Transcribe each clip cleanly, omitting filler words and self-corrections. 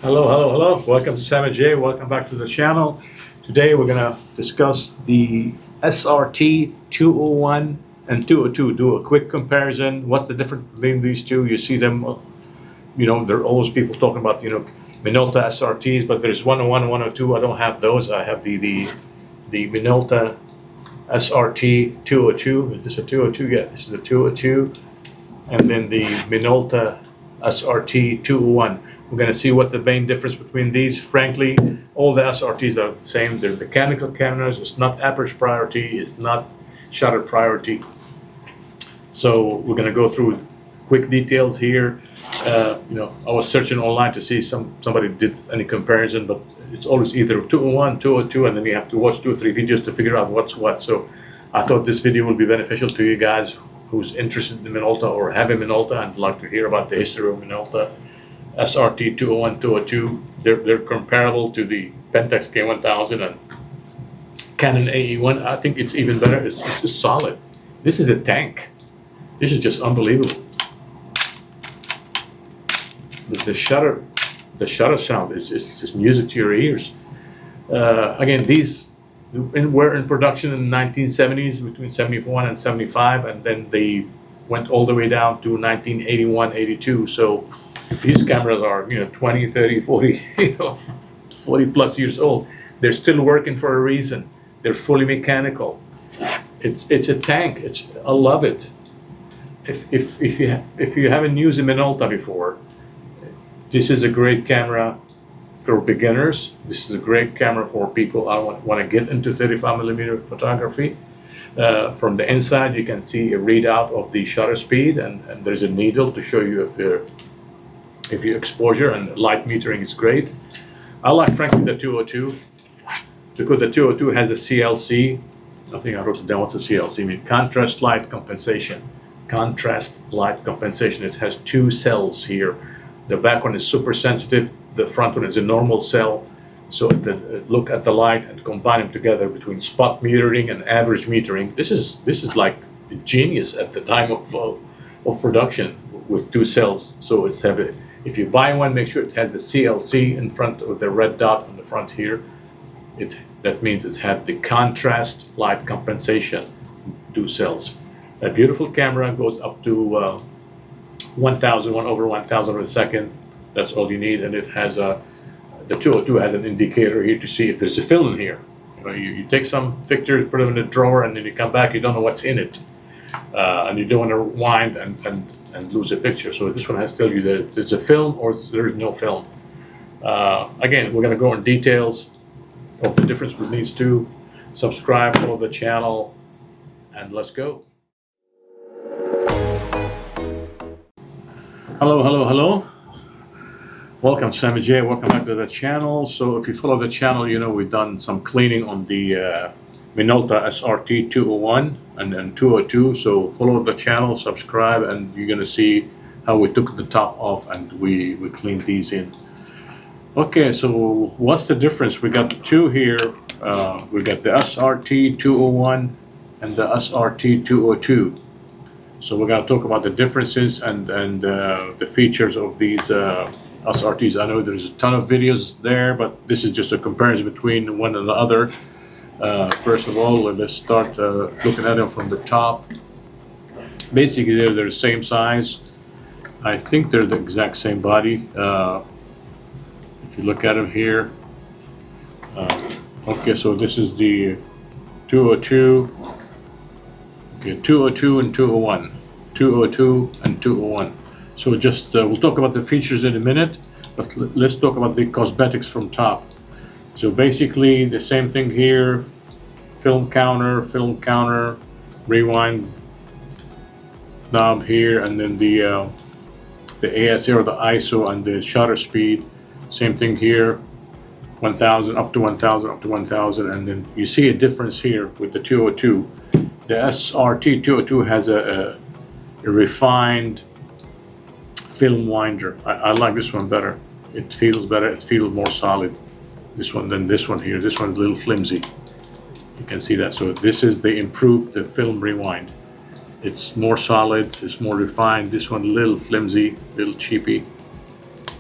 Hello. Welcome to Sam J. Welcome back to the channel. Today we're gonna discuss the SRT 201 and 202. Do a quick comparison. What's the difference between these two? You see them, there are always people talking about, Minolta SRTs, but there's 101 and 102. I don't have those. I have the Minolta SRT 202. Is this a 202? Yeah, this is a 202. And then the Minolta SRT 201. We're going to see what the main difference between these. Frankly, all the SRTs are the same. They're mechanical cameras. It's not aperture priority. It's not shutter priority. So we're going to go through quick details here. I was searching online to see somebody did any comparison, but it's always either 201, 202, and then you have to watch 2 or 3 videos to figure out what's what. So I thought this video will be beneficial to you guys who's interested in Minolta or have a Minolta and like to hear about the history of Minolta. SRT 201, 202, they're comparable to the Pentax K1000 and Canon AE1. I think it's even better. It's just solid. This is a tank. This is just unbelievable. The shutter sound is just music to your ears. Again, these were in production in the 1970s, between 71 and 75, and then they went all the way down to 1981, 82. So these cameras are, 20, 30, 40, 40 plus years old. They're still working for a reason. They're fully mechanical. It's a tank. I love it. If you haven't used a Minolta before, this is a great camera for beginners. This is a great camera for people who want to get into 35mm photography. From the inside, you can see a readout of the shutter speed, and there's a needle to show you if your exposure and light metering is great. I like, frankly, the 202 because the 202 has a CLC. I think I wrote it down. What's a CLC mean? Contrast light compensation. Contrast light compensation. It has 2 cells here. The back one is super sensitive. The front one is a normal cell. So look at the light and combine them together between spot metering and average metering. This is like genius at the time of production with 2 cells. So it's heavy. If you buy one, make sure it has the CLC in front with the red dot on the front here. That means it has the contrast light compensation, 2 cells. A beautiful camera, goes up to 1,000, 1/1000 of a second. That's all you need, and it has the 202 has an indicator here to see if there's a film in here. You take some pictures, put them in a drawer, and then you come back, you don't know what's in it. And you don't want to rewind and lose a picture. So this one has to tell you that there's a film or there's no film. Again, we're going to go in details of the difference between these two. Subscribe, follow the channel, and let's go. Hello. Welcome, Sammy J. Welcome back to the channel. So if you follow the channel, we've done some cleaning on the Minolta SRT 201 and 202. So follow the channel, subscribe, and you're going to see how we took the top off and we cleaned these in. Okay, so what's the difference? We got 2 here. We got the SRT 201 and the SRT 202. So we're going to talk about the differences and the features of these SRTs. I know there's a ton of videos there, but this is just a comparison between one and the other. First of all, let's start looking at them from the top. Basically, they're the same size. I think they're the exact same body. If you look at them here. Okay, so this is the 202. Okay, 202 and 201. 202 and 201. So just we'll talk about the features in a minute, but let's talk about the cosmetics from top. So basically the same thing here, film counter, rewind knob here, and then the ASA or the ISO and the shutter speed. Same thing here, 1,000 up to 1,000 up to 1,000, and then you see a difference here with the 202. The SRT 202 has a refined film winder. I like this one better. It feels better. It feels more solid. This one than this one here. This one's a little flimsy. You can see that. So this is the film rewind. It's more solid. It's more refined. This one a little flimsy, little cheapy,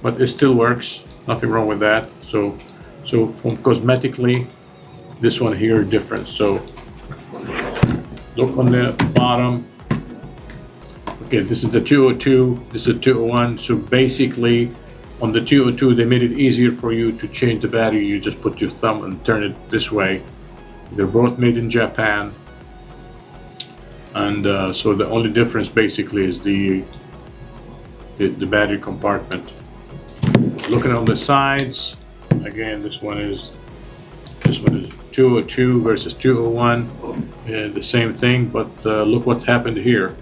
but it still works. Nothing wrong with that. So from cosmetically, this one here different. So look on the bottom. Okay, this is the 202, this is 201. So basically on the 202, they made it easier for you to change the battery. You just put your thumb and turn it this way. They're both made in Japan. And so the only difference basically is the battery compartment. Looking on the sides, again, this one is 202 versus 201. The same thing, but look what happened here.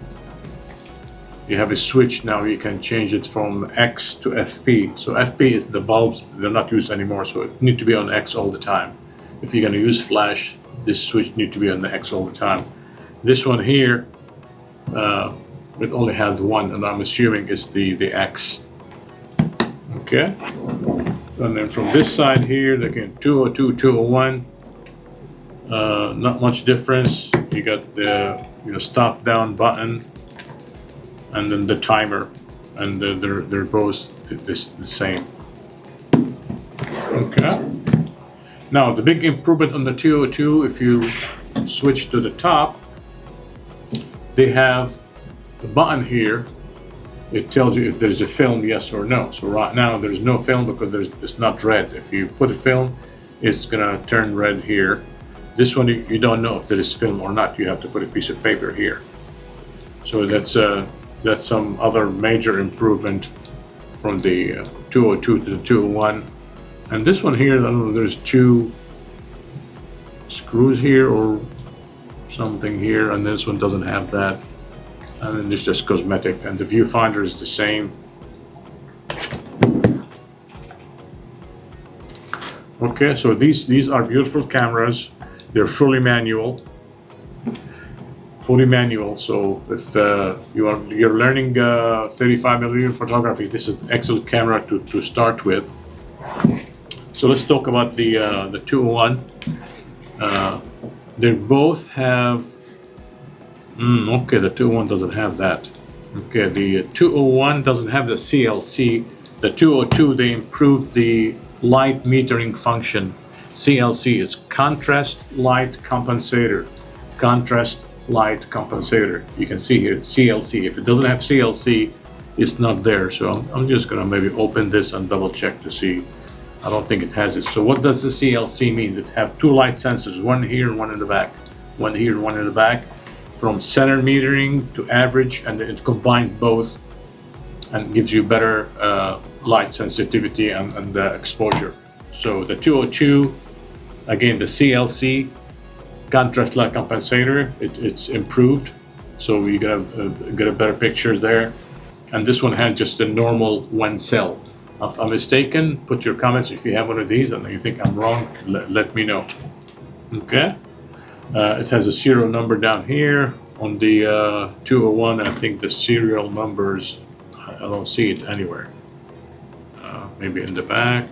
You have a switch now. You can change it from X to FP. So FP is the bulbs, they're not used anymore, so it need to be on X all the time. If you're going to use flash, this switch need to be on the X all the time. This one here, it only has one, and I'm assuming it's the X. Okay. And then from this side here, again, 202, 201. Not much difference. You got the stop down button, and then the timer, and they're both the same. Okay. Now the big improvement on the 202, if you switch to the top, they have the button here. It tells you if there's a film, yes or no. So right now there's no film because it's not red. If you put a film, it's gonna turn red here. This one you don't know if there is film or not. You have to put a piece of paper here. So that's some other major improvement from the 202 to the 201. And this one here, I don't know, there's two screws here or something here, and this one doesn't have that. And then it's just cosmetic, and the viewfinder is the same. Okay, so these are beautiful cameras. They're fully manual. So if you're learning 35mm photography, this is an excellent camera to start with. So let's talk about the 201. They both have. Okay, the 201 doesn't have that. Okay, the 201 doesn't have the CLC. The 202, they improved the light metering function. CLC is contrast light compensator. Contrast light compensator. You can see here it's CLC. If it doesn't have CLC, it's not there. So I'm just gonna maybe open this and double check to see. I don't think it has it. So what does the CLC mean? It have two light sensors, one here and one in the back. One here and one in the back. From center metering to average, and it combined both and gives you better light sensitivity and exposure. So the 202, again, the CLC, contrast light compensator, it's improved. So you get a better picture there. And this one has just a normal one cell. If I'm mistaken, put your comments if you have one of these and you think I'm wrong, let me know. Okay. It has a serial number down here on the 201. I think the serial numbers, I don't see it anywhere. Maybe in the back,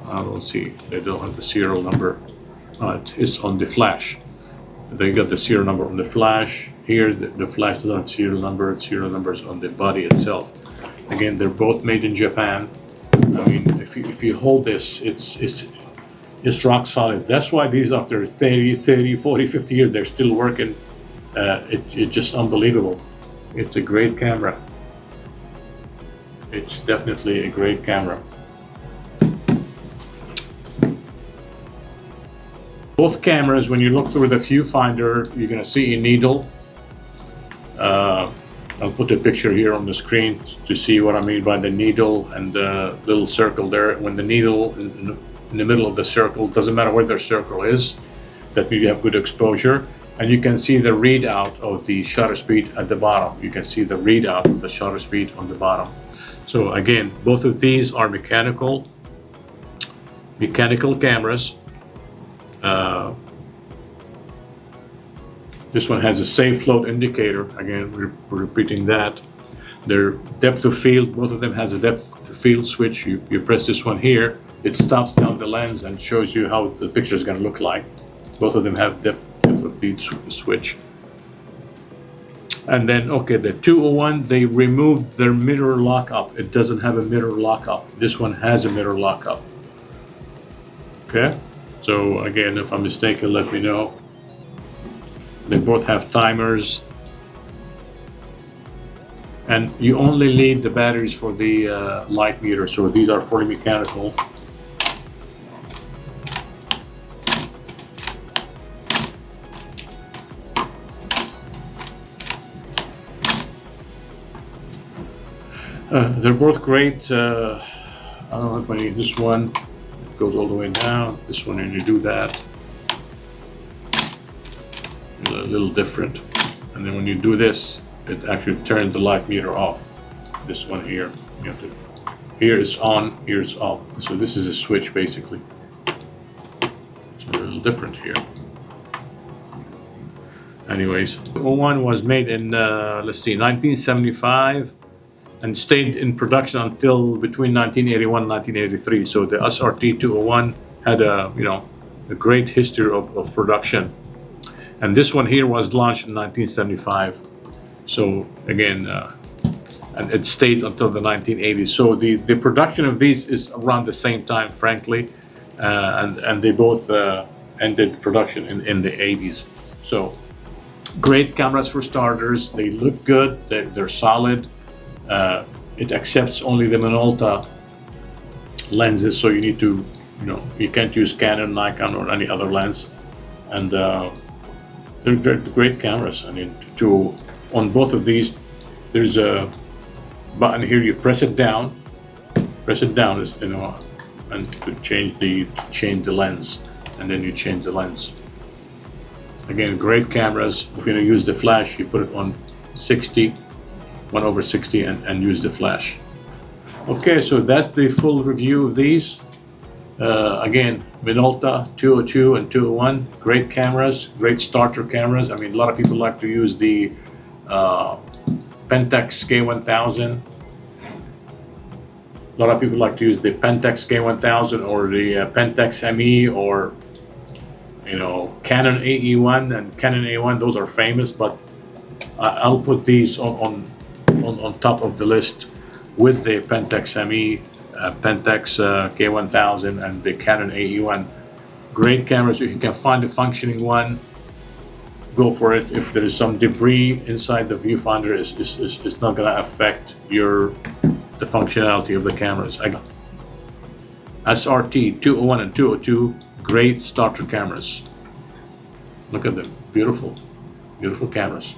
I don't see. They don't have the serial number. It's on the flash. They got the serial number on the flash. Here, the flash doesn't have serial number. Serial numbers on the body itself. Again, they're both made in Japan. I mean, if you hold this, it's rock solid. That's why these, after 30, 40, 50 years, they're still working. It's just unbelievable. It's a great camera. It's definitely a great camera. Both cameras, when you look through the viewfinder, you're going to see a needle. I'll put a picture here on the screen to see what I mean by the needle and the little circle there. When the needle in the middle of the circle, doesn't matter where the circle is, that means you have good exposure. And you can see the readout of the shutter speed at the bottom. You can see the readout of the shutter speed on the bottom. So again, both of these are mechanical cameras. This one has a safe float indicator. Again, we're repeating that. Their depth of field, both of them has a depth of field switch. You press this one here, it stops down the lens and shows you how the picture is going to look like. Both of them have depth of field switch. And then, okay, the 201, they removed their mirror lockup. It doesn't have a mirror lockup. This one has a mirror lockup. Okay, so again, if I'm mistaken, let me know. They both have timers. And you only need the batteries for the light meter, so these are fully mechanical. They're both great. I don't know if I need this one. It goes all the way down. This one, and you do that, it's a little different. And then when you do this, it actually turns the light meter off. This one here, you have to. Here it's on. Here it's off. So this is a switch basically. It's a little different here. Anyways, 01 was made in let's see, 1975. And stayed in production until between 1981 and 1983. So the SRT 201 had a great history of production. And this one here was launched in 1975. So again, and it stayed until the 1980s. So the production of these is around the same time, frankly, and they both ended production in the 80s. So great cameras for starters. They look good. They're solid. It accepts only the Minolta lenses, so you need to, you can't use Canon, Nikon, or any other lens. And they're great cameras. I mean, on both of these, there's a button here. You press it down. Is and to change the lens, and then you change the lens. Again, great cameras. If you're gonna use the flash, you put it on 60. 1/60 and use the flash. Okay, so that's the full review of these. Again, Minolta 202 and 201, great cameras, great starter cameras. I mean, a lot of people like to use the Pentax K1000. A lot of people like to use the Pentax K1000 or the Pentax ME or Canon AE1 and Canon A1. Those are famous, but I'll put these on top of the list with the Pentax ME, Pentax K1000, and the Canon AE1. Great cameras. If you can find a functioning one, go for it. If there is some debris inside the viewfinder, it's not going to affect the functionality of the cameras. SRT 201 and 202, great starter cameras. Look at them, beautiful cameras.